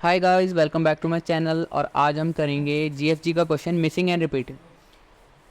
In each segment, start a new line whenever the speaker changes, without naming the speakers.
Hi guys, welcome back to my channel. और आज हम करेंगे जीएफजी का क्वेश्चन मिसिंग एंड रिपीटेड।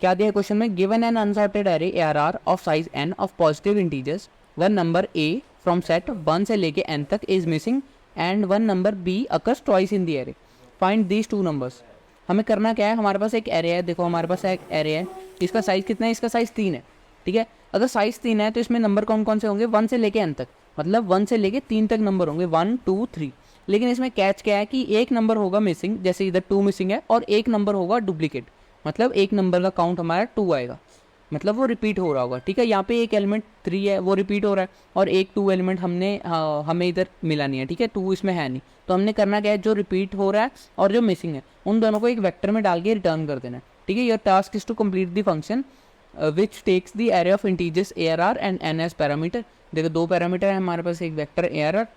क्या दिया है क्वेश्चन में? Given an unsorted array ARR of size N of positive integers, one number A from set 1 से लेके एन तक is missing and one number B occurs twice in the array. Find these two numbers. हमें करना क्या है, हमारे पास एक array है। देखो हमारे पास एक एरे है, इसका साइज कितना है? इसका साइज 3 है। ठीक है, अगर साइज 3 है तो इसमें नंबर कौन कौन से होंगे? 1 से लेके एन तक, मतलब 1 से लेके 3 तक नंबर होंगे, 1 2 3। लेकिन इसमें कैच क्या है कि एक नंबर होगा मिसिंग, जैसे इधर 2 मिसिंग है, और एक नंबर होगा डुप्लीकेट, मतलब एक नंबर का काउंट हमारा 2 आएगा, मतलब वो रिपीट हो रहा होगा। ठीक है, यहाँ पे एक एलिमेंट 3 है, वो रिपीट हो रहा है, और एक 2 एलिमेंट हमें इधर मिला नहीं है। ठीक है, 2 इसमें है नहीं, तो हमने करना क्या है, जो रिपीट हो रहा है और जो मिसिंग है उन दोनों को एक वेक्टर में डाल के रिटर्न कर देना है। ठीक है, your task is to complete the function which takes the array of integers A R R and N as parameter. देखो 2 पैरामीटर है हमारे पास, एक वेक्टर ए आर आर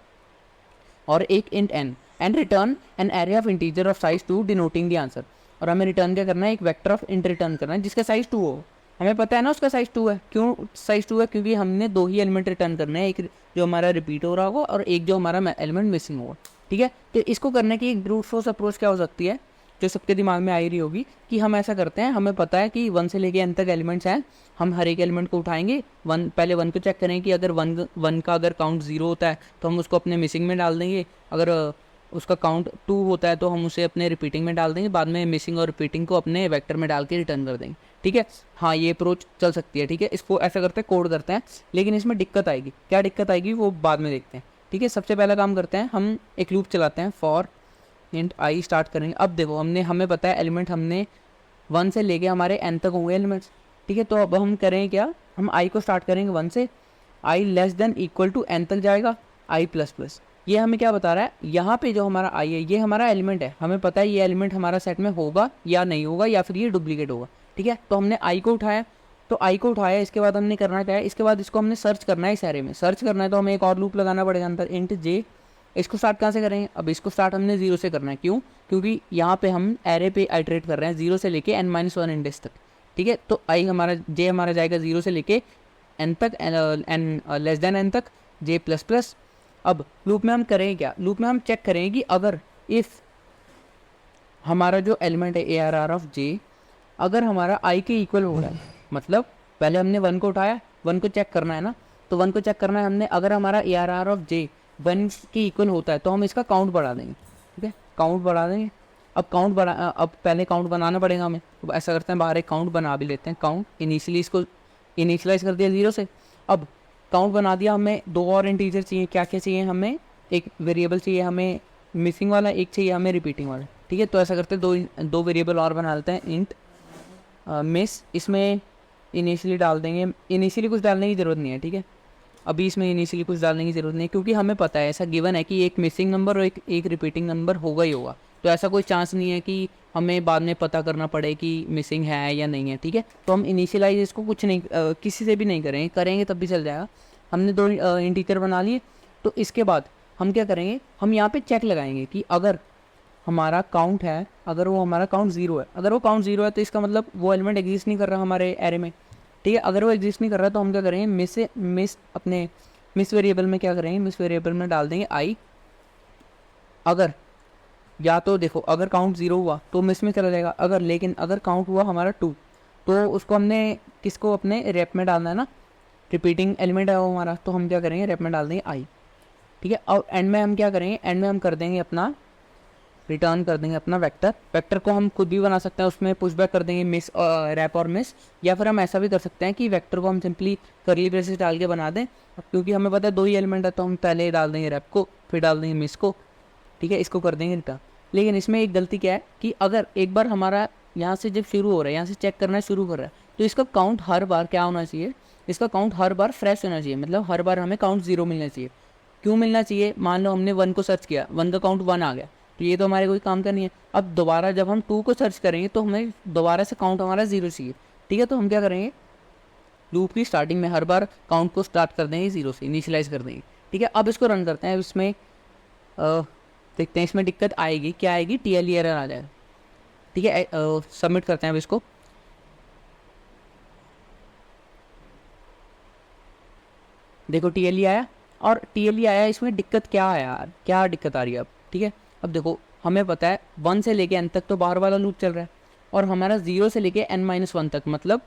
और एक int N, and return an array of integer of size 2 denoting the answer. और हमें return क्या करना है, एक वेक्टर ऑफ इंट रिटर्न करना है जिसका साइज 2 हो। हमें पता है ना उसका साइज 2 है। क्यों साइज 2 है? क्योंकि हमने 2 ही एलिमेंट रिटर्न करने हैं, एक जो हमारा रिपीट हो रहा होगा और एक जो हमारा एलिमेंट मिसिंग होगा। ठीक है, तो इसको करने की एक ब्रूट फोर्स अप्रोच क्या हो सकती है, जो सबके दिमाग में आ ही रही होगी, कि हम ऐसा करते हैं, हमें पता है कि 1 से लेके n तक एलिमेंट्स हैं, हम हर एक एलिमेंट को उठाएंगे, पहले 1 को चेक करेंगे कि अगर 1 का अगर काउंट 0 होता है तो हम उसको अपने मिसिंग में डाल देंगे, अगर उसका काउंट 2 होता है तो हम उसे अपने रिपीटिंग में डाल देंगे, बाद में मिसिंग और रिपीटिंग को अपने वेक्टर में डाल के रिटर्न कर देंगे। ठीक है, हाँ ये अप्रोच चल सकती है। ठीक है, इसको ऐसा करते हैं, कोड करते हैं, लेकिन इसमें दिक्कत आएगी। क्या दिक्कत आएगी वो बाद में देखते हैं। ठीक है, सबसे पहला काम करते हैं, हम एक लूप चलाते हैं, फॉर इंट आई स्टार्ट करेंगे। अब देखो हमें पता है एलिमेंट हमने 1 से लेके हमारे n तक होंगे एलिमेंट्स। ठीक है, तो अब हम करेंगे क्या, हम i को स्टार्ट करेंगे 1 से, i less than equal to n तक जाएगा, i प्लस प्लस। ये हमें क्या बता रहा है, यहाँ पे जो हमारा i है ये हमारा एलिमेंट है, हमें पता है ये एलिमेंट हमारा सेट में होगा या नहीं होगा, या फिर ये डुप्लीकेट होगा। ठीक है, तो हमने i को उठाया, तो i को उठाया, इसके बाद हमने करना क्या है, इसके बाद इसको हमने सर्च करना है, इस एरे में सर्च करना है, तो हमें एक और लूप लगाना पड़ेगा अंदर, इंट j। इसको स्टार्ट कहाँ से करेंगे? अब इसको स्टार्ट हमने 0 से करना है। क्यों? क्योंकि यहाँ पे हम एरे पे आइटरेट कर रहे हैं 0 से लेके n-1 इंडेक्स तक। ठीक है, तो आई हमारा जे हमारा जाएगा 0 से लेके n तक, n लेस देन n तक, j प्लस प्लस। अब लूप में हम करेंगे क्या, लूप में हम चेक करेंगे कि अगर इफ़ हमारा जो एलिमेंट है ए आर आर ऑफ जे, अगर हमारा आई के इक्वल हो रहा है, मतलब पहले हमने 1 को उठाया, 1 को चेक करना है ना, तो 1 को चेक करना है हमने, अगर हमारा ए आर आर ऑफ जे 1 के इक्वल होता है तो हम इसका काउंट बढ़ा देंगे। ठीक है, काउंट बढ़ा देंगे। अब पहले काउंट बनाना पड़ेगा हमें, तो ऐसा करते हैं बाहर एक काउंट बना भी लेते हैं। काउंट इनिशियली इसको इनिशियलाइज कर दिया 0 से। अब काउंट बना दिया, हमें 2 और इंटीजर चाहिए। क्या क्या चाहिए हमें? एक वेरिएबल चाहिए हमें मिसिंग वाला, एक चाहिए हमें रिपीटिंग वाला। ठीक है, तो ऐसा करते हैं, दो वेरिएबल और बना लेते हैं, इंट मिस। इसमें इनिशियली डाल देंगे, इनिशियली कुछ डालने की ज़रूरत नहीं है। ठीक है, अभी इसमें इनिशियली कुछ डालने की ज़रूरत नहीं है, क्योंकि हमें पता है, ऐसा गिवन है कि एक मिसिंग नंबर और एक रिपीटिंग नंबर होगा ही होगा। तो ऐसा कोई चांस नहीं है कि हमें बाद में पता करना पड़े कि मिसिंग है या नहीं है। ठीक है, तो हम इनिशियलाइज इसको कुछ नहीं किसी से भी नहीं करेंगे तब भी चल जाएगा। हमने 2 इंटीजर बना लिए, तो इसके बाद हम क्या करेंगे, हम यहाँ पे चेक लगाएंगे कि अगर हमारा काउंट है, अगर वो हमारा काउंट 0 है, अगर वो काउंट 0 है तो इसका मतलब वो एलिमेंट एग्जिस्ट नहीं कर रहा हमारे एरे में। ठीक है, अगर वो एग्जिस्ट नहीं कर रहा तो हम क्या करेंगे, मिस वेरिएबल में क्या करेंगे, मिस वेरिएबल में डाल देंगे आई। अगर या तो देखो, अगर काउंट 0 हुआ तो मिस में चला जाएगा, लेकिन अगर काउंट हुआ हमारा 2, तो उसको हमने किसको अपने रैप में डालना है ना, रिपीटिंग एलिमेंट है वो हमारा, तो हम क्या करेंगे, रैप में डाल देंगे आई। ठीक है, और एंड में हम क्या करेंगे, एंड में हम कर देंगे अपना रिटर्न कर देंगे अपना वेक्टर को हम खुद भी बना सकते हैं, उसमें पुशबैक कर देंगे मिस रैप और मिस, या फिर हम ऐसा भी कर सकते हैं कि वेक्टर को हम सिंपली करली ब्रेसेस डाल के बना दें। क्योंकि हमें पता है 2 ही एलिमेंट है, तो हम पहले डाल देंगे रैप को, फिर डाल देंगे मिस को। ठीक है, इसको कर देंगे रिटर्न। लेकिन इसमें एक गलती क्या है कि अगर एक बार हमारा यहाँ से जब शुरू हो रहा है, यहाँ से चेक करना शुरू कर रहा है, तो इसका काउंट हर बार क्या होना चाहिए, इसका काउंट हर बार फ्रेश होना चाहिए, मतलब हर बार हमें काउंट 0 मिलना चाहिए। क्यों मिलना चाहिए? मान लो हमने 1 को सर्च किया, 1 का काउंट 1 आ गया, तो ये तो हमारे कोई काम का नहीं है। अब दोबारा जब हम 2 को सर्च करेंगे तो हमें दोबारा से काउंट हमारा 0 चाहिए। ठीक है, तो हम क्या करेंगे, लूप की स्टार्टिंग में हर बार काउंट को स्टार्ट कर देंगे 0 से, इनिशियलाइज कर देंगे। ठीक है, अब इसको रन करते हैं, इसमें देखते हैं इसमें दिक्कत आएगी, क्या आएगी, टीएलई एरर आ जाएगा। ठीक है, सबमिट करते हैं अब इसको। देखो टीएलई आया, और टीएलई आया, इसमें दिक्कत क्या है यार, क्या दिक्कत आ रही है अब। ठीक है, अब देखो हमें पता है 1 से लेके n तक तो बाहर वाला लूप चल रहा है, और हमारा 0 से लेके n-1 तक मतलब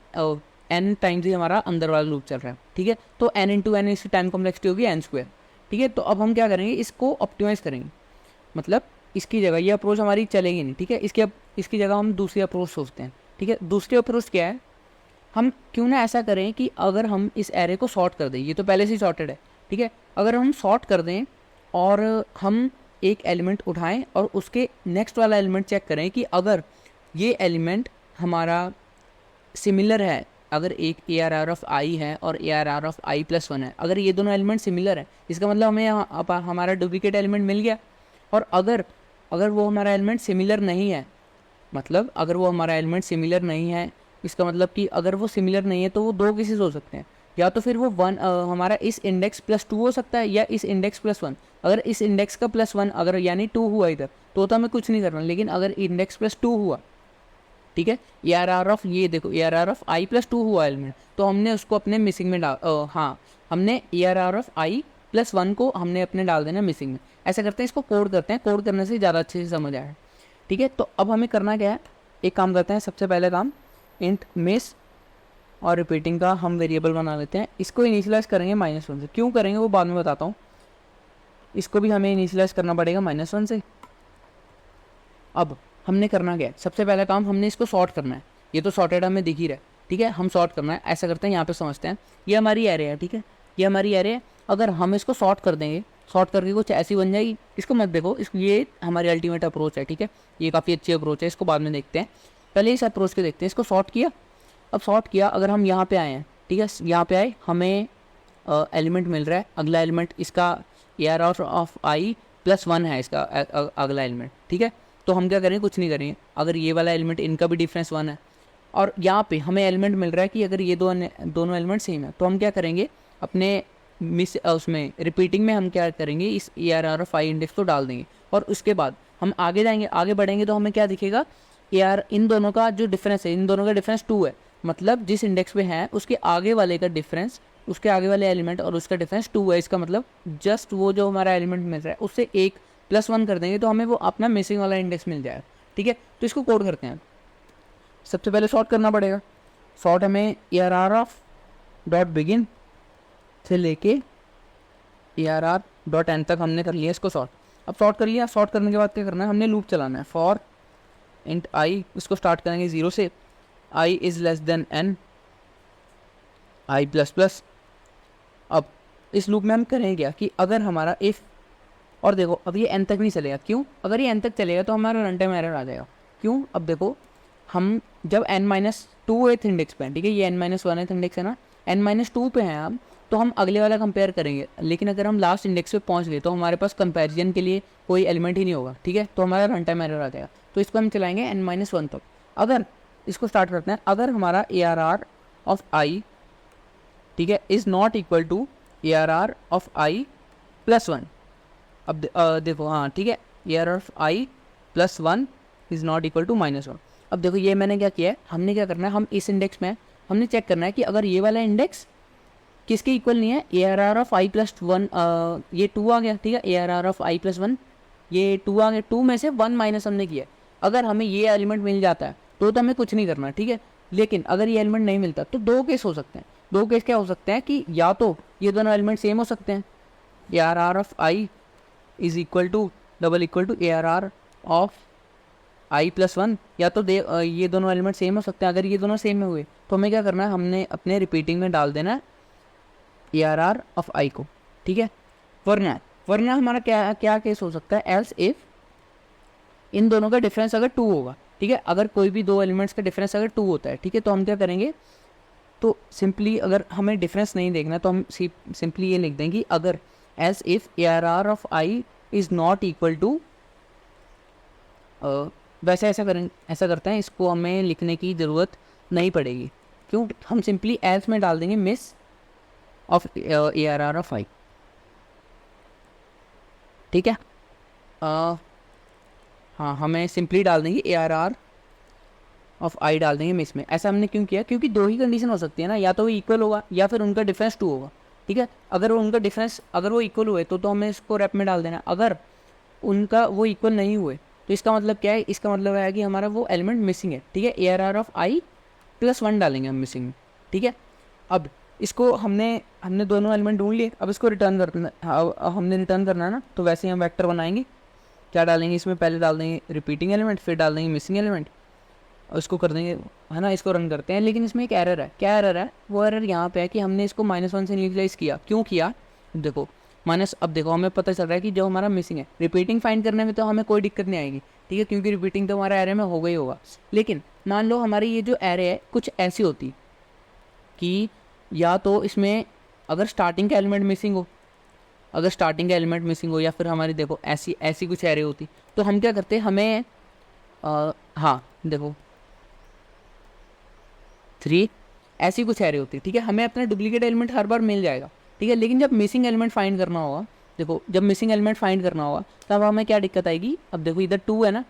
n टाइम्स ही हमारा अंदर वाला लूप चल रहा है, ठीक है। तो n इंटू एन इसकी टाइम कॉम्प्लेक्सिटी होगी n², ठीक है। तो अब हम क्या करेंगे, इसको ऑप्टिमाइज़ करेंगे, मतलब इसकी जगह ये अप्रोच हमारी चलेगी नहीं, ठीक है। इसकी जगह हम दूसरी अप्रोच सोचते हैं, ठीक है। दूसरी अप्रोच क्या है, हम क्यों ना ऐसा करें कि अगर हम इस एरे को सॉर्ट कर दें, ये तो पहले से ही सॉर्टेड है, ठीक है। अगर हम सॉर्ट कर दें और हम एक एलिमेंट उठाएं और उसके नेक्स्ट वाला एलिमेंट चेक करें कि अगर ये एलिमेंट हमारा सिमिलर है, अगर एक ARR ऑफ आई है और ARR ऑफ i+1 है, अगर ये दोनों एलिमेंट सिमिलर है, इसका मतलब हमें हमारा डुप्लीकेट एलिमेंट मिल गया। और अगर वो हमारा एलिमेंट सिमिलर नहीं है, मतलब अगर वो हमारा एलिमेंट सिमिलर नहीं है, इसका मतलब कि अगर वो सिमिलर नहीं है तो वो दो केसेस हो सकते हैं, या तो फिर वो हमारा इस इंडेक्स +2 हो सकता है, या इस इंडेक्स +1। अगर इस इंडेक्स का +1 अगर यानी 2 हुआ इधर तो हमें कुछ नहीं करना, लेकिन अगर इंडेक्स +2 हुआ, ठीक है, ARR ऑफ ये देखो ARR ऑफ i+2 हुआ एलिमेंट, तो हमने उसको अपने मिसिंग में हमने ARR ऑफ i+1 को हमने अपने डाल देना मिसिंग में। ऐसा करते हैं, इसको कोड करते हैं, कोड करने से ज़्यादा अच्छे से समझ आया, ठीक है। तो अब हमें करना क्या है, एक काम करते हैं, सबसे पहले काम इंट मिस और रिपीटिंग का हम वेरिएबल बना लेते हैं। इसको इनिशियलाइज करेंगे -1 से, क्यों करेंगे वो बाद में बताता हूँ। इसको भी हमें इनिशियलाइज करना पड़ेगा -1 से। अब हमने करना क्या है, सबसे पहला काम हमने इसको सॉर्ट करना है, ये तो सॉर्टेड हमें दिख ही रहा है, ठीक है। हम सॉर्ट करना है, ऐसा करते हैं, यहाँ पे समझते हैं, ये हमारी एरे है, ठीक है, ये हमारी एरे है। अगर हम इसको सॉर्ट कर देंगे, सॉर्ट करके कुछ ऐसी बन जाएगी, इसको मत देखो, ये हमारी अल्टीमेट अप्रोच है, ठीक है, ये काफ़ी अच्छी अप्रोच है, इसको बाद में देखते हैं, पहले इस अप्रोच के देखते हैं। इसको सॉर्ट किया, अब सॉर्ट किया, अगर हम यहाँ पे आए हैं, ठीक है, यहाँ पे आए, हमें एलिमेंट मिल रहा है, अगला एलिमेंट इसका ARR ऑफ i+1 है, इसका अगला एलिमेंट, ठीक है। तो हम क्या करेंगे, कुछ नहीं करेंगे, अगर ये वाला एलिमेंट इनका भी डिफरेंस 1 है, और यहाँ पे हमें एलिमेंट मिल रहा है कि अगर ये दोनों एलिमेंट सेम है, तो हम क्या करेंगे, अपने उसमें रिपीटिंग में हम क्या करेंगे, इस ARR ऑफ i इंडेक्स को डाल देंगे, और उसके बाद हम आगे जाएंगे, आगे बढ़ेंगे, तो हमें क्या दिखेगा, यार इन दोनों का जो डिफरेंस है, इन दोनों का डिफरेंस 2 है, मतलब जिस इंडेक्स पे है उसके आगे वाले का डिफरेंस, उसके आगे वाले एलिमेंट और उसका डिफरेंस 2 है। इसका मतलब जस्ट वो जो हमारा एलिमेंट मिल रहा है उससे एक +1 कर देंगे तो हमें वो अपना मिसिंग वाला इंडेक्स मिल जाएगा, ठीक है। तो इसको कोड करते हैं, सबसे पहले सॉर्ट करना पड़ेगा। सॉर्ट हमें ARR ऑफ डॉट बिगिन से लेके ARR डॉट एन तक हमने कर लिया इसको सॉर्ट। अब सॉर्ट कर लिया, सॉर्ट करने के बाद क्या करना है, हमने लूप चलाना है, फॉर इंट आई, इसको स्टार्ट करेंगे 0 से, i is less than n i++। अब इस लूप में हम करेंगे क्या कि अगर हमारा इफ़, और देखो अब ये n तक नहीं चलेगा, क्यों, अगर ये n तक चलेगा तो हमारा रन टाइम एरर आ जाएगा, क्यों। अब देखो हम जब n-2 इंडेक्स पे हैं, ठीक है, ये n-1 इंडेक्स है ना, n-2 पे हैं हम, तो हम अगले वाला कंपेयर करेंगे, लेकिन अगर हम लास्ट इंडेक्स पे पहुंच गए तो हमारे पास कंपैरिजन के लिए कोई एलिमेंट ही नहीं होगा, ठीक है, तो हमारा रन टाइम एरर आ जाएगा। तो इसको हम चलाएंगे n-1 तक। अगर इसको स्टार्ट करते हैं, अगर हमारा ARR ऑफ i, ठीक है, is not equal to ARR of i+1। अब देखो, हाँ ठीक है, ARR of i+1 is not equal to -1। अब देखो ये मैंने क्या किया है, हमने क्या करना है, हम इस इंडेक्स में हमने चेक करना है कि अगर ये वाला इंडेक्स किसके इक्वल नहीं है, ARR ऑफ i+1, ये 2 आ गया, ठीक है, ARR ऑफ i+1 ये 2 आ गया, 2 में से 1 माइनस हमने किया। अगर हमें ये एलिमेंट मिल जाता है तो हमें कुछ नहीं करना, ठीक है। लेकिन अगर ये एलिमेंट नहीं मिलता तो दो केस हो सकते हैं। दो केस क्या हो सकते हैं कि या तो ये दोनों एलिमेंट सेम हो सकते हैं, ARR of i is equal to ARR of i+1, या तो ये दोनों एलिमेंट सेम हो सकते हैं। अगर ये दोनों सेम में हुए तो हमें क्या करना है, हमने अपने रिपीटिंग में डाल देना है ARR ऑफ i को, ठीक है। वरना हमारा क्या केस हो सकता है, एल्स इफ इन दोनों का डिफरेंस अगर 2 होगा, ठीक है, अगर कोई भी दो एलिमेंट्स का डिफरेंस अगर 2 होता है, ठीक है, तो हम क्या करेंगे, तो सिंपली अगर हमें डिफरेंस नहीं देखना तो हम सिंपली ये लिख देंगे कि अगर as if ARR of i is not equal to, वैसे ऐसा करते हैं, इसको हमें लिखने की ज़रूरत नहीं पड़ेगी, क्यों, हम सिंपली एल्स में डाल देंगे miss of ARR of i, ठीक है। हाँ, हमें सिंपली डाल देंगे ARR ऑफ i डाल देंगे मिस में। ऐसा हमने क्यों किया, क्योंकि दो ही कंडीशन हो सकती है ना, या तो वो इक्वल होगा या फिर उनका डिफरेंस 2 होगा, ठीक है। अगर वो इक्वल हुए तो हमें इसको रैप में डाल देना। अगर उनका वो इक्वल नहीं हुए, तो इसका मतलब क्या है, इसका मतलब है कि हमारा वो एलिमेंट मिसिंग है, ठीक है। A R R of I plus 1 डालेंगे हम मिसिंग में, ठीक है। अब इसको हमने दोनों एलिमेंट ढूंढ लिए, अब इसको रिटर्न करना, हमने रिटर्न करना है ना, तो वैसे ही हम वेक्टर बनाएंगे। क्या डालेंगे इसमें, पहले डाल देंगे रिपीटिंग एलिमेंट, फिर डाल देंगे मिसिंग एलिमेंट, और इसको कर देंगे, है ना, इसको रन करते हैं। लेकिन इसमें एक एरर है। क्या एरर है, वो एरर यहाँ पे है कि हमने इसको -1 से इनिशियलाइज किया। क्यों किया, देखो माइनस, अब देखो हमें पता चल रहा है कि जो हमारा मिसिंग है, रिपीटिंग फाइंड करने में तो हमें कोई दिक्कत नहीं आएगी, ठीक है, क्योंकि रिपीटिंग तो हमारा एरे में होगा ही होगा। लेकिन मान लो हमारी ये जो एरे है कुछ ऐसी होती कि या तो इसमें अगर स्टार्टिंग का एलिमेंट मिसिंग हो, अगर स्टार्टिंग का एलिमेंट मिसिंग हो, या फिर हमारी देखो ऐसी ऐसी कुछ एरे होती, तो हम क्या करते, हमें हाँ देखो 3 ऐसी कुछ एरे होती है, ठीक है, हमें अपना डुप्लीकेट एलिमेंट हर बार मिल जाएगा, ठीक है। लेकिन जब मिसिंग एलिमेंट फाइंड करना होगा, देखो जब मिसिंग एलिमेंट फाइंड करना होगा तब हमें क्या दिक्कत आएगी। अब देखो इधर 2 है ना,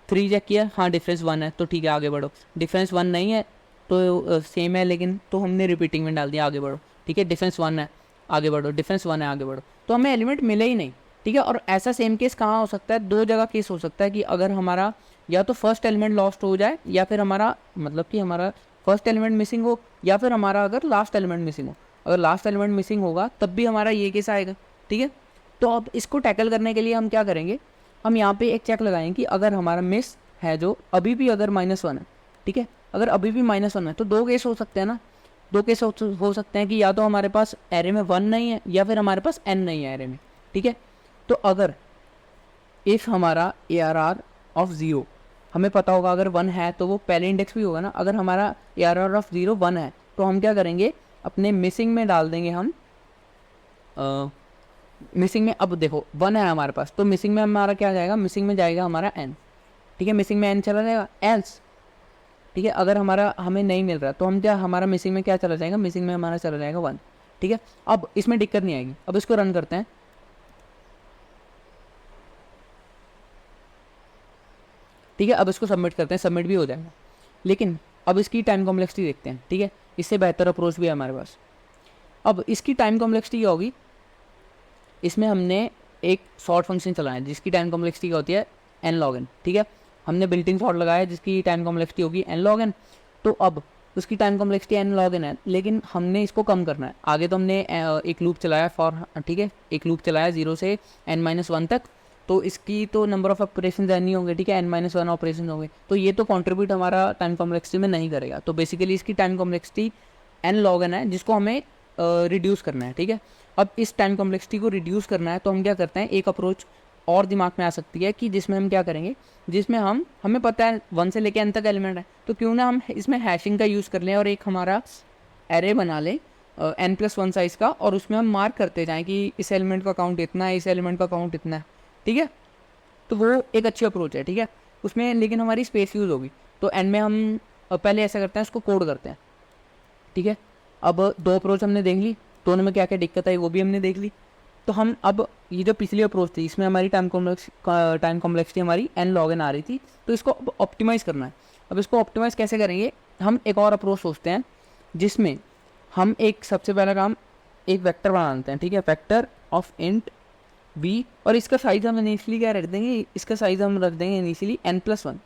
3 चेक किया, हाँ डिफरेंस 1 है, तो ठीक है आगे बढ़ो। डिफरेंस 1 नहीं है तो सेम है, लेकिन तो हमने रिपीटिंग में डाल दिया, आगे बढ़ो, ठीक है। डिफरेंस 1 है, आगे बढ़ो, डिफरेंस 1 है, आगे बढ़ो, तो हमें एलिमेंट मिले ही नहीं, ठीक है। और ऐसा सेम केस कहाँ हो सकता है, 2 जगह केस हो सकता है कि अगर हमारा या तो फर्स्ट एलिमेंट लॉस्ट हो जाए, या फिर हमारा मतलब कि हमारा फर्स्ट एलिमेंट मिसिंग हो, या फिर हमारा अगर लास्ट एलिमेंट मिसिंग हो। अगर लास्ट एलिमेंट मिसिंग होगा तब भी हमारा ये केस आएगा, ठीक है। तो अब इसको टैकल करने के लिए हम क्या करेंगे, हम यहाँ पे एक चेक लगाएंगे कि अगर हमारा मिस है जो अभी भी अगर -1 है, ठीक है, अगर अभी भी -1 है, तो 2 केस हो सकते हैं ना, 2 केस हो सकते हैं कि या तो हमारे पास एरे में 1 नहीं है, या फिर हमारे पास n नहीं है एरे में, ठीक है। तो अगर इफ़ हमारा ए आर आर ऑफ 0, हमें पता होगा अगर 1 है तो वो पहले इंडेक्स भी होगा ना। अगर हमारा ए आर आर ऑफ 0 1 है, तो हम क्या करेंगे, अपने मिसिंग में डाल देंगे हम मिसिंग में। अब देखो 1 है हमारे पास, तो मिसिंग में हमारा क्या जाएगा, मिसिंग में जाएगा हमारा n, ठीक है, मिसिंग में n चला जाएगा। एल्स, ठीक है, अगर हमारा हमें नहीं मिल रहा तो हम क्या, हमारा मिसिंग में क्या चला जाएगा, मिसिंग में हमारा चला जाएगा 1, ठीक है। अब इसमें दिक्कत नहीं आएगी। अब इसको रन करते हैं, ठीक है। अब इसको सबमिट करते हैं, सबमिट भी हो जाएगा। लेकिन अब इसकी टाइम कॉम्प्लेक्सिटी देखते हैं, ठीक है, इससे बेहतर अप्रोच भी है हमारे पास। अब इसकी टाइम कॉम्प्लेक्सिटी क्या होगी, इसमें हमने एक सॉर्ट फंक्शन चलाया है जिसकी टाइम कॉम्प्लेक्सिटी क्या होती है n log n, ठीक है। हमने बिल्ट इन सॉर्ट लगाया जिसकी टाइम कॉम्प्लेक्सिटी होगी n log n। तो अब उसकी time complexity n log n है, लेकिन हमने इसको कम करना है। आगे तो हमने एक लूप चलाया फॉर, ठीक है, एक लूप चलाया 0 से n-1 तक, तो इसकी तो नंबर ऑफ ऑपरेशन नहीं होंगे, ठीक है, n-1 ऑपरेशन होंगे, तो ये तो कंट्रीब्यूट हमारा टाइम कॉम्प्लेक्सिटी में नहीं करेगा। तो बेसिकली इसकी time complexity n log n है जिसको हमें रिड्यूस करना है, ठीक है। अब इस टाइम कॉम्प्लेक्सिटी को रिड्यूस करना है, तो हम क्या करते हैं, एक अप्रोच और दिमाग में आ सकती है कि जिसमें हम क्या करेंगे, जिसमें हमें पता है 1 से लेकर n तक एलिमेंट है, तो क्यों ना हम इसमें हैशिंग का यूज़ कर लें और एक हमारा एरे बना लें n+1 साइज़ का, और उसमें हम मार्क करते जाएं कि इस एलिमेंट का काउंट इतना है, इस एलिमेंट का काउंट इतना है, ठीक है। तो वो एक अच्छी अप्रोच है, ठीक है, उसमें लेकिन हमारी स्पेस यूज़ होगी। तो n में हम पहले ऐसा करते हैं, उसको कोड करते हैं, ठीक है। अब 2 अप्रोच हमने देख ली, दोनों में क्या क्या दिक्कत आई वो भी हमने देख ली। तो हम अब ये जो पिछली अप्रोच थी इसमें हमारी टाइम कॉम्प्लेक्सिटी हमारी n log n आ रही थी, तो इसको अब ऑप्टिमाइज़ करना है। अब इसको ऑप्टिमाइज़ कैसे करेंगे, हम एक और अप्रोच सोचते हैं जिसमें हम एक सबसे पहला काम एक वेक्टर बना लेते हैं, ठीक है, वेक्टर ऑफ इंट v, और इसका साइज़ हम इनिशियली क्या रख देंगे, इसका साइज़ हम रख देंगे इनिशियली n+1।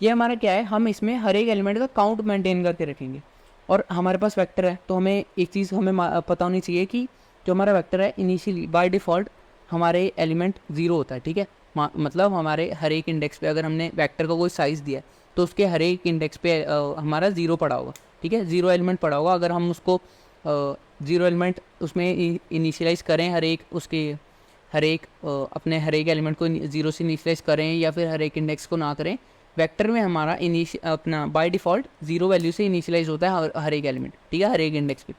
ये हमारा क्या है, हम इसमें हर एक एलिमेंट का काउंट मेंटेन करके रखेंगे। और हमारे पास वेक्टर है, तो हमें एक चीज़ हमें पता होनी चाहिए कि जो हमारा वेक्टर है इनिशियली बाय डिफ़ॉल्ट हमारे एलिमेंट 0 होता है, ठीक है। मतलब हमारे हर एक इंडेक्स पे अगर हमने वेक्टर का कोई साइज़ दिया है तो उसके हर एक इंडेक्स पे हमारा 0 पड़ा होगा, ठीक है, 0 एलिमेंट पड़ा होगा। अगर हम उसको 0 एलिमेंट उसमें इनिशियलाइज़ करें, हर एक अपने हर एक एलिमेंट को 0 से इनिशियलाइज़ करें, या फिर हर एक इंडेक्स को ना करें, वेक्टर में हमारा अपना बाय डिफ़ॉल्ट 0 वैल्यू से इनिशियलाइज होता है हर एक एलिमेंट, ठीक है, हर एक इंडेक्स पे।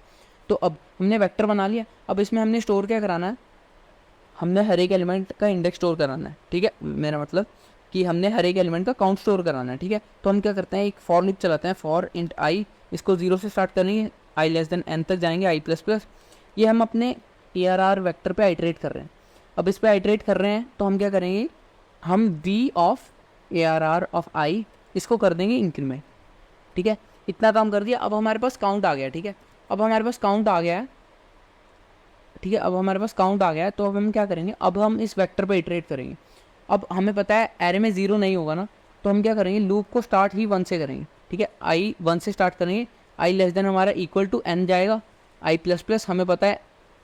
तो अब हमने वेक्टर बना लिया, अब इसमें हमने स्टोर क्या कराना है, हमने हर एक एलिमेंट का इंडेक्स स्टोर कराना है, ठीक है, मेरा मतलब कि हमने हर एक एलिमेंट का काउंट स्टोर कराना है, ठीक है। तो हम क्या करते हैं, एक फॉर लूप चलाते हैं, फॉर इंट आई, इसको 0 से स्टार्ट करेंगे, i<n तक जाएंगे, i++। ये हम अपने ए आर आर वैक्टर पर आइट्रेट कर रहे हैं। अब इस पर आइट्रेट कर रहे हैं तो हम क्या करेंगे, हम v of A R R of I इसको कर देंगे इंक्रीमेंट, ठीक है। इतना काम कर दिया, अब हमारे पास काउंट आ गया, ठीक है, अब हमारे पास काउंट आ गया है, ठीक है, अब हमारे पास काउंट आ गया है। तो अब हम क्या करेंगे, अब हम इस वेक्टर पे इटरेट करेंगे। अब हमें पता है एरे में 0 नहीं होगा ना, तो हम क्या करेंगे, लूप को स्टार्ट ही 1 से करेंगे, ठीक है। आई 1 से स्टार्ट करेंगे, आई लेस देन हमारा इक्वल टू n जाएगा, आई प्लस प्लस हमें पता है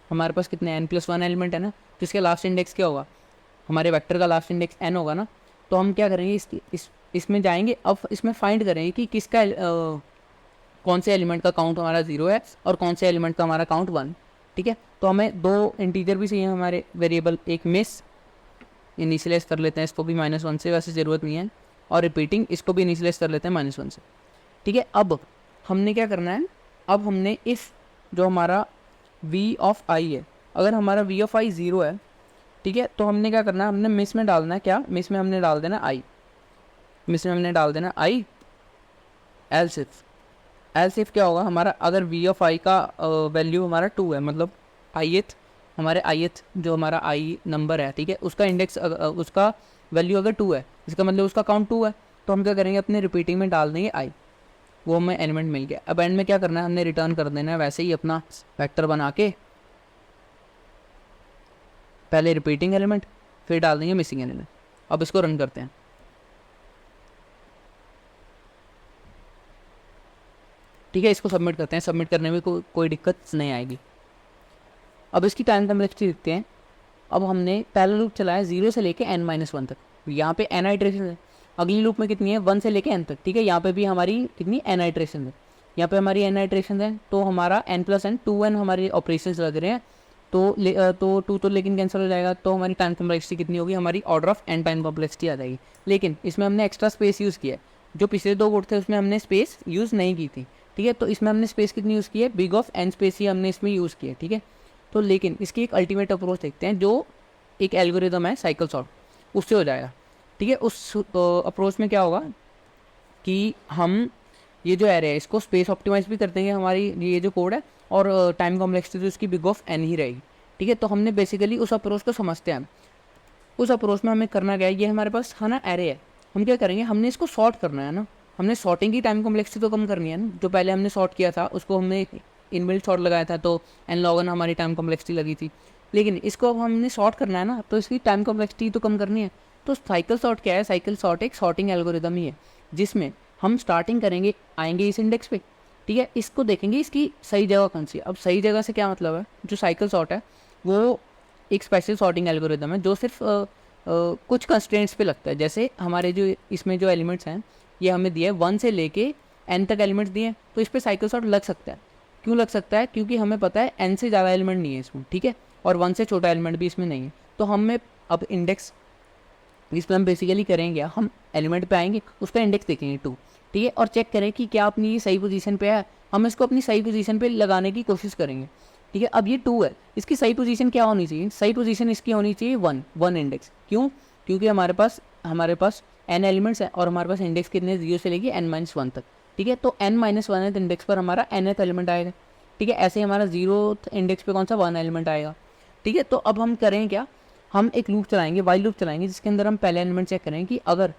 हमारे पास कितने n+1 एलिमेंट है ना, तो इसके लास्ट इंडेक्स क्या होगा, हमारे वेक्टर का लास्ट इंडेक्स n होगा ना। तो हम क्या करेंगे, इसमें जाएंगे, अब इसमें फाइंड करेंगे कि किसका कौन से एलिमेंट का काउंट हमारा 0 है और कौन से एलिमेंट का हमारा काउंट 1, ठीक है। तो हमें 2 इंटीजर भी चाहिए हमारे वेरिएबल, एक मिस इनिशियलाइज कर लेते हैं इसको भी -1 से, वैसे ज़रूरत नहीं है, और रिपीटिंग इसको भी इनिशियलाइज कर लेते हैं -1 से, ठीक है। अब हमने क्या करना है, अब हमने इस जो हमारा v ऑफ i है, अगर हमारा v ऑफ i 0 है, ठीक है, तो हमने क्या करना है, हमने मिस में डालना है, क्या मिस में हमने डाल देना i, मिस में हमने डाल देना i, एल्स इफ क्या होगा हमारा, अगर v ऑफ i का वैल्यू हमारा 2 है, मतलब ith हमारे ith जो हमारा i नंबर है, ठीक है, उसका इंडेक्स उसका वैल्यू अगर 2 है, इसका मतलब उसका काउंट 2 है, तो हम क्या करेंगे, अपने रिपीटिंग में डाल देंगे i, वो हमें एलिमेंट मिल गया। अब एंड में क्या करना है, हमने रिटर्न कर देना है वैसे ही अपना वेक्टर बना के, पहले रिपीटिंग एलिमेंट फिर डाल देंगे मिसिंग एलिमेंट। अब इसको रन करते हैं, ठीक है, इसको सबमिट करते हैं, सबमिट करने में कोई दिक्कत नहीं आएगी। अब इसकी टाइम कम्प्लेक्सिटी देखते हैं। अब हमने पहला लूप चलाया 0 से लेके n-1 तक, यहाँ पे n आइट्रेशन है, अगली लूप में कितनी है 1 से लेके n तक, ठीक है, यहाँ पे भी हमारी कितनी n आइट्रेशन है, यहाँ पे हमारी n आइट्रेशन है, तो हमारा n+n 2n हमारे ऑपरेशन लग रहे हैं, तो 2 तो लेकिन कैंसिल हो जाएगा, तो हमारी टाइम कम्प्लेक्सिटी कितनी होगी, हमारी order of n time complexity आ जाएगी। लेकिन इसमें हमने एक्स्ट्रा स्पेस यूज़ किया है, जो पिछले 2 कोड थे उसमें हमने स्पेस यूज़ नहीं की थी, ठीक है, तो इसमें हमने स्पेस कितनी यूज़ की है, बिग ऑफ n स्पेस ही हमने इसमें यूज़ की है, ठीक है। तो लेकिन इसकी एक अल्टीमेट अप्रोच देखते हैं, जो एक एल्गोरिदम है साइकिल सॉर्ट, उससे हो जाएगा, ठीक है। उस अप्रोच में क्या होगा कि हम ये जो एरे है इसको स्पेस ऑप्टिमाइज भी कर देंगे, हमारी ये जो कोड है, और टाइम कॉम्प्लेक्सिटी तो इसकी बिग ऑफ n ही रहेगी, ठीक है। तो हमने बेसिकली उस अप्रोच को समझते हैं। उस अप्रोच में हमें करना क्या है, ये हमारे पास है ना एरे है, हम क्या करेंगे, हमने इसको सॉर्ट करना है ना, हमने सॉर्टिंग की टाइम कॉम्प्लेक्सिटी तो कम करनी है ना, जो पहले हमने सॉर्ट किया था उसको हमने इनबिल्ट सॉर्ट लगाया था, तो n log n हमारी टाइम कॉम्प्लेक्सिटी लगी थी, लेकिन इसको अब हमने सॉर्ट करना है ना, तो इसकी टाइम कॉम्प्लेक्सिटी तो कम करनी है। तो साइकिल सॉर्ट क्या है, साइकिल सॉर्ट एक सॉर्टिंग एल्गोरिदम ही है, जिसमें हम स्टार्टिंग करेंगे, आएंगे इस इंडेक्स पे, ठीक है, इसको देखेंगे इसकी सही जगह कौन सी है। अब सही जगह से क्या मतलब है, जो साइकिल सॉर्ट है वो एक स्पेशल सॉर्टिंग एल्गोरिदम है, जो सिर्फ कुछ कंस्ट्रेंट्स पे लगता है। जैसे हमारे जो इसमें जो एलिमेंट्स हैं ये हमें दिए 1 से लेके n तक एलिमेंट्स दिए, तो इस पर साइकिल सॉर्ट लग सकता है। क्यों लग सकता है, क्योंकि हमें पता है n से ज़्यादा एलिमेंट नहीं है इसमें, ठीक है, और 1 से छोटा एलिमेंट भी इसमें नहीं है। तो हमें अब इंडेक्स, इसमें हम बेसिकली करेंगे, हम एलिमेंट पे आएंगे, उसका इंडेक्स देखेंगे 2, ठीक है, और चेक करें कि क्या अपनी ये सही पोजीशन पे है, हम इसको अपनी सही पोजीशन पे लगाने की कोशिश करेंगे, ठीक है। अब ये 2 है, इसकी सही पोजीशन क्या होनी चाहिए, सही पोजीशन इसकी होनी चाहिए 1 इंडेक्स। क्यों, क्योंकि हमारे पास n एलिमेंट्स है और हमारे पास इंडेक्स कितने 0 से लेके n-1 तक, ठीक है। तो n-1 इंडेक्स पर हमारा nth एलिमेंट आएगा, ठीक है। ऐसे ही हमारा 0th इंडेक्स पे कौन सा 1 एलिमेंट आएगा, ठीक है। तो अब हम करें क्या, हम एक लूप चलाएंगे, वाइल लूप चलाएंगे, जिसके अंदर हम पहले एलिमेंट चेक करें कि अगर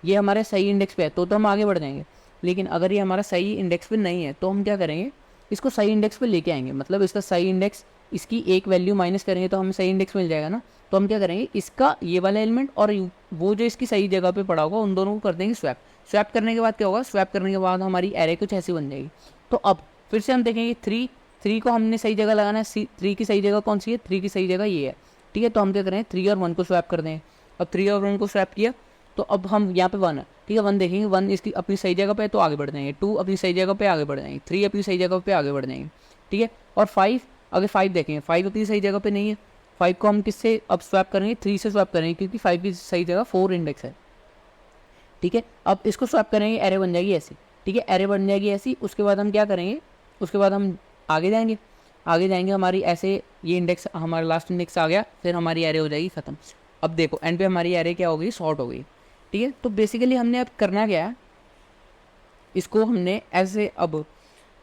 ये हमारे सही इंडेक्स पे है तो हम आगे बढ़ जाएंगे, लेकिन अगर ये हमारा सही इंडेक्स पे नहीं है तो हम क्या करेंगे, इसको सही इंडेक्स पे लेके आएंगे, मतलब इसका सही इंडेक्स, इसकी एक वैल्यू माइनस करेंगे तो हमें सही इंडेक्स मिल जाएगा ना। तो हम क्या करेंगे, इसका ये वाला एलिमेंट और वो जो इसकी सही जगह पे पड़ा होगा उन दोनों को कर देंगे स्वैप करने के बाद क्या होगा, स्वैप करने के बाद हमारी एरे कुछ ऐसी बन जाएगी। तो अब फिर से हम देखेंगे 3 को हमने सही जगह लगाना है, 3 की सही जगह कौन सी है, 3 की सही जगह ये है, ठीक है। तो हम क्या करें, 3 और 1 को स्वैप कर दें। अब 3 और 1 को स्वैप किया तो अब हम यहाँ पे 1 है, ठीक है, 1 देखेंगे, 1 इसकी अपनी सही जगह पे है तो आगे बढ़ जाएंगे, 2 अपनी सही जगह पे आगे बढ़ जाएंगे, 3 अपनी सही जगह पे आगे बढ़ जाएंगे, ठीक है। और 5, अगर 5 देखेंगे, 5 अपनी सही जगह पे नहीं है, 5 को हम किससे अब स्वैप करेंगे, 3 से स्वैप करेंगे, क्योंकि 5 की सही जगह 4 इंडेक्स है, ठीक है। अब इसको स्वैप करेंगे, एरे बन जाएगी ऐसी, ठीक है, एरे बन जाएगी ऐसी। उसके बाद हम क्या करेंगे, उसके बाद हम आगे जाएंगे हमारी ऐसे ये इंडेक्स, हमारा लास्ट इंडेक्स आ गया, फिर हमारी एरे हो जाएगी ख़त्म। अब देखो एंड पे हमारी एरे क्या हो गई, सॉर्ट हो गई, ठीक है। तो बेसिकली हमने अब करना क्या है, इसको हमने ऐसे अब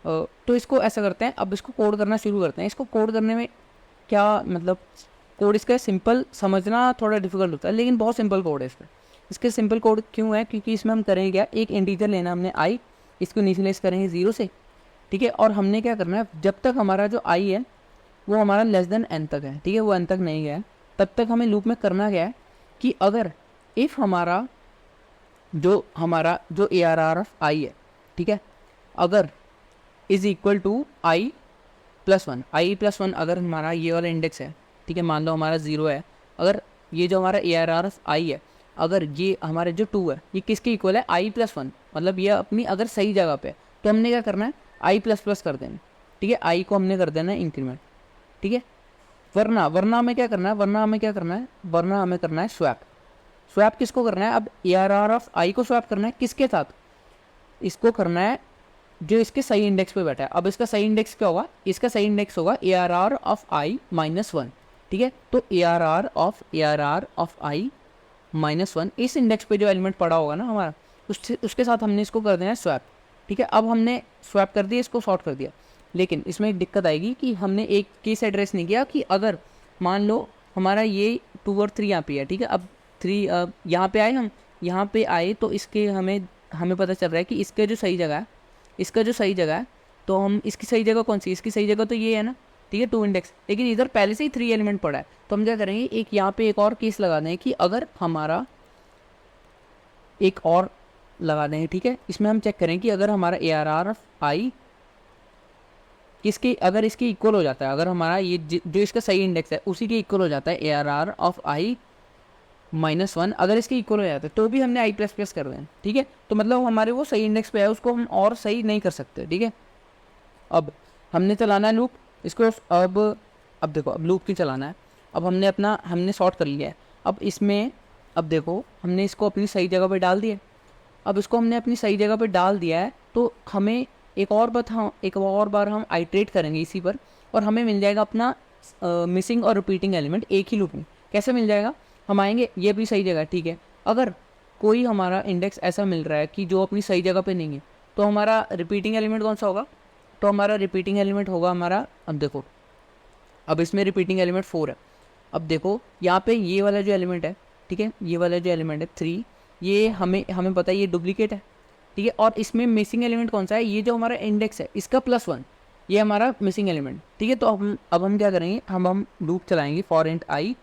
तो इसको ऐसा करते हैं, अब इसको कोड करना शुरू करते हैं। इसको कोड करने में क्या मतलब, कोड इसका सिंपल समझना थोड़ा डिफिकल्ट होता है, लेकिन बहुत सिंपल कोड है इसके सिंपल कोड क्यों है, क्योंकि इसमें हम करेंगे क्या, एक इंटीजर लेना हमने i, इसको इनिशियलाइज करेंगे 0 से, ठीक है। और हमने क्या करना है, जब तक हमारा जो i है वो हमारा लेस देन n तक है, ठीक है, वो n तक नहीं गया, तब तक हमें लूप में करना क्या है कि अगर इफ़ हमारा जो A R R of I है, ठीक है, अगर is equal to I plus one, अगर हमारा ये वाला इंडेक्स है, ठीक है, मान लो हमारा 0 है, अगर ये जो हमारा ए आर आर ऑफ आई है, अगर ये हमारे जो 2 है ये किसके इक्वल है, आई प्लस वन, मतलब ये अपनी अगर सही जगह पे है तो हमने क्या करना है, आई प्लस प्लस कर देना, ठीक है, आई को हमने कर देना है इंक्रीमेंट, ठीक है। वरना हमें क्या करना है, वरना हमें करना है स्वैप किसको करना है, अब ए आर आर ऑफ आई को स्वैप करना है किसके साथ, इसको करना है जो इसके सही इंडेक्स पे बैठा है। अब इसका सही इंडेक्स क्या होगा, इसका सही इंडेक्स होगा ए आर आर ऑफ आई -1, ठीक है। तो ए आर आर ऑफ आई -1 इस इंडेक्स पे जो एलिमेंट पड़ा होगा ना हमारा, उसके साथ हमने इसको कर देना है स्वैप, ठीक है। अब हमने स्वैप कर दिया, इसको सॉर्ट कर दिया, लेकिन इसमें एक दिक्कत आएगी कि हमने एक केस एड्रेस नहीं किया कि अगर मान लो हमारा ये 2 और 3 यहाँ पे है, ठीक है, अब 3 यहाँ पे आए, हम यहाँ पे आए तो इसके हमें पता चल रहा है कि इसका जो सही जगह है, तो हम इसकी सही जगह कौन सी, इसकी सही जगह तो ये है ना, ठीक है, 2 इंडेक्स, लेकिन इधर पहले से ही 3 एलिमेंट पड़ा है, तो हम क्या करेंगे, एक यहाँ पे एक और केस लगा दें कि अगर हमारा एक और लगा दें, ठीक है, इसमें हम चेक करें कि अगर हमारा ए आर आर ऑफ आई अगर इसके इक्वल हो जाता है, अगर हमारा ये जो इसका सही इंडेक्स है उसी के इक्वल हो जाता है ए आर आर ऑफ आई -1, अगर इसके इक्वल हो जाता है तो भी हमने आई प्लस प्लस कर दें, ठीक है। तो मतलब हमारे वो सही इंडेक्स पे है, उसको हम और सही नहीं कर सकते, ठीक है। अब हमने चलाना है लूप, इसको अब देखो, अब लूप क्यों चलाना है, अब हमने सॉर्ट कर लिया है, अब देखो हमने इसको अपनी सही जगह पे डाल दिया, अब इसको हमने अपनी सही जगह पे डाल दिया है, तो हमें एक और बार हम आइट्रेट करेंगे इसी पर, और हमें मिल जाएगा अपना मिसिंग और रिपीटिंग एलिमेंट एक ही लूप में। कैसे मिल जाएगा, हम आएंगे, ये अपनी सही जगह, ठीक है, अगर कोई हमारा इंडेक्स ऐसा मिल रहा है कि जो अपनी सही जगह पे नहीं है, तो हमारा रिपीटिंग एलिमेंट कौन सा होगा, तो हमारा रिपीटिंग एलिमेंट होगा हमारा, अब देखो, अब इसमें रिपीटिंग एलिमेंट 4 है, अब देखो यहाँ पे ये वाला जो एलिमेंट है, ठीक है, ये वाला जो एलिमेंट है 3, ये हमें पता है ये डुप्लीकेट है, ठीक है, और इसमें मिसिंग एलिमेंट कौन सा है, ये जो हमारा इंडेक्स है इसका +1, ये हमारा मिसिंग एलिमेंट, ठीक है। तो अब हम क्या करेंगे, हम लूप चलाएंगे फॉर इंट आई,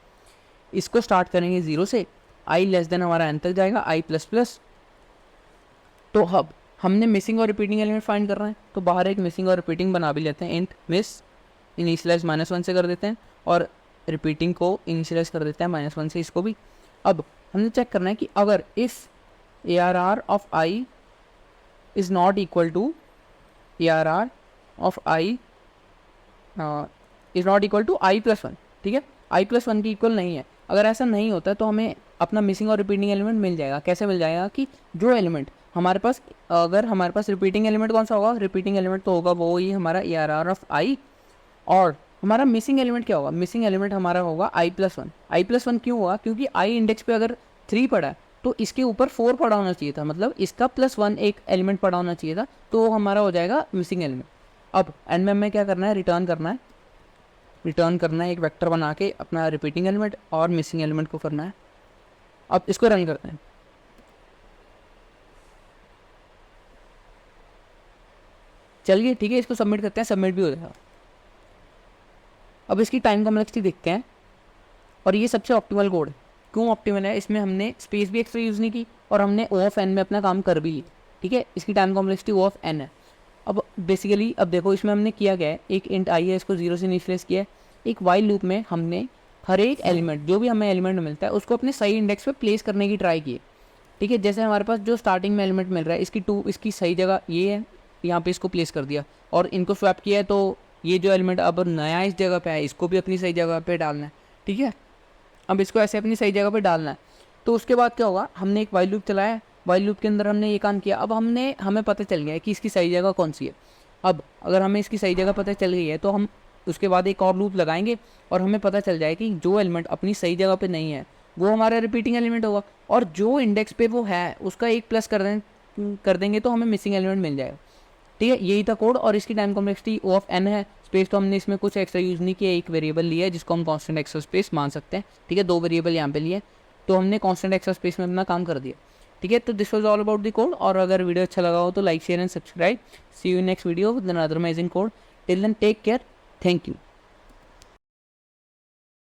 इसको स्टार्ट करेंगे 0 से, आई लेस देन हमारा n तक जाएगा, आई प्लस प्लस, तो अब हमने मिसिंग और रिपीटिंग एलिमेंट फाइंड कर रहे हैं, तो बाहर एक मिसिंग और रिपीटिंग बना भी लेते हैं, इंट मिस इनिशियलाइज -1 से कर देते हैं, और रिपीटिंग को इनिशियलाइज कर देते हैं -1 से, इसको भी। अब हमने चेक करना है कि अगर if A R R of I is not equal to A R R of I is not equal to I +1, ठीक है, आई +1 की इक्वल नहीं है, अगर ऐसा नहीं होता है तो हमें अपना मिसिंग और रिपीटिंग एलिमेंट मिल जाएगा। कैसे मिल जाएगा कि जो एलिमेंट हमारे पास, अगर हमारे पास रिपीटिंग एलिमेंट कौन सा होगा, रिपीटिंग एलिमेंट तो होगा वो ही हमारा ए आर आर ऑफ आई, और हमारा मिसिंग एलिमेंट क्या होगा, मिसिंग एलिमेंट हमारा होगा आई +1। आई +1 क्यों हुआ, क्योंकि आई इंडेक्स पे अगर 3 पड़ा है तो इसके ऊपर 4 पड़ा होना चाहिए था, मतलब इसका +1 एक एलिमेंट पड़ा होना चाहिए था, तो हमारा हो जाएगा मिसिंग एलिमेंट। अब एंड में हमें क्या करना है, रिटर्न करना है एक वेक्टर बना के अपना रिपीटिंग एलिमेंट और मिसिंग एलिमेंट को करना है। अब इसको रन करते हैं, चलिए ठीक है, इसको सबमिट करते हैं, सबमिट भी हो जाएगा। अब इसकी टाइम कॉम्प्लेक्सिटी देखते हैं, और ये सबसे ऑप्टिमल कोड है। क्यों ऑप्टिमल है, इसमें हमने स्पेस भी एक्स्ट्रा यूज़ नहीं की और हमने O ऑफ n में अपना काम कर भी लिया, ठीक है। इसकी time complexity O of n है। अब बेसिकली अब देखो इसमें हमने किया गया है, एक इंट आई है, इसको 0 से इनिशियलाइज किया है, एक वाइल लूप में हमने हर एक एलिमेंट, जो भी हमें एलिमेंट मिलता है उसको अपने सही इंडेक्स पे प्लेस करने की ट्राई की है, ठीक है। जैसे हमारे पास जो स्टार्टिंग में एलिमेंट मिल रहा है इसकी सही जगह ये है, यहाँ पे इसको प्लेस कर दिया और इनको स्वैप किया है, तो ये जो एलिमेंट अब नया इस जगह पे है इसको भी अपनी सही जगह पे डालना है, ठीक है। अब इसको ऐसे अपनी सही जगह पे डालना है, तो उसके बाद क्या होगा, हमने एक वाइल लूप चलाया, वाइल लूप के अंदर हमने ये काम किया, अब हमें पता चल गया है कि इसकी सही जगह कौन सी है। अब अगर हमें इसकी सही जगह पता चल गई है तो हम उसके बाद एक और लूप लगाएंगे और हमें पता चल जाए कि जो एलिमेंट अपनी सही जगह पे नहीं है वो हमारा रिपीटिंग एलिमेंट होगा, और जो इंडेक्स पे वो है उसका एक प्लस कर देंगे तो हमें मिसिंग एलिमेंट मिल जाएगा, ठीक है। यही था कोड, और इसकी time complexity O of n है। स्पेस तो हमने इसमें कुछ एक्स्ट्रा यूज़ नहीं किया, एक वेरिएबल लिया है जिसको हम कांस्टेंट एक्स्ट्रा स्पेस मान सकते हैं, ठीक है। 2 वेरिएबल यहाँ पे लिए, तो हमने कांस्टेंट एक्स्ट्रा स्पेस में अपना काम कर दिया, ठीक है। तो this was all about the code, और अगर वीडियो अच्छा लगा हो तो like share and subscribe. See you next video with another amazing code. Till then take care, thank you.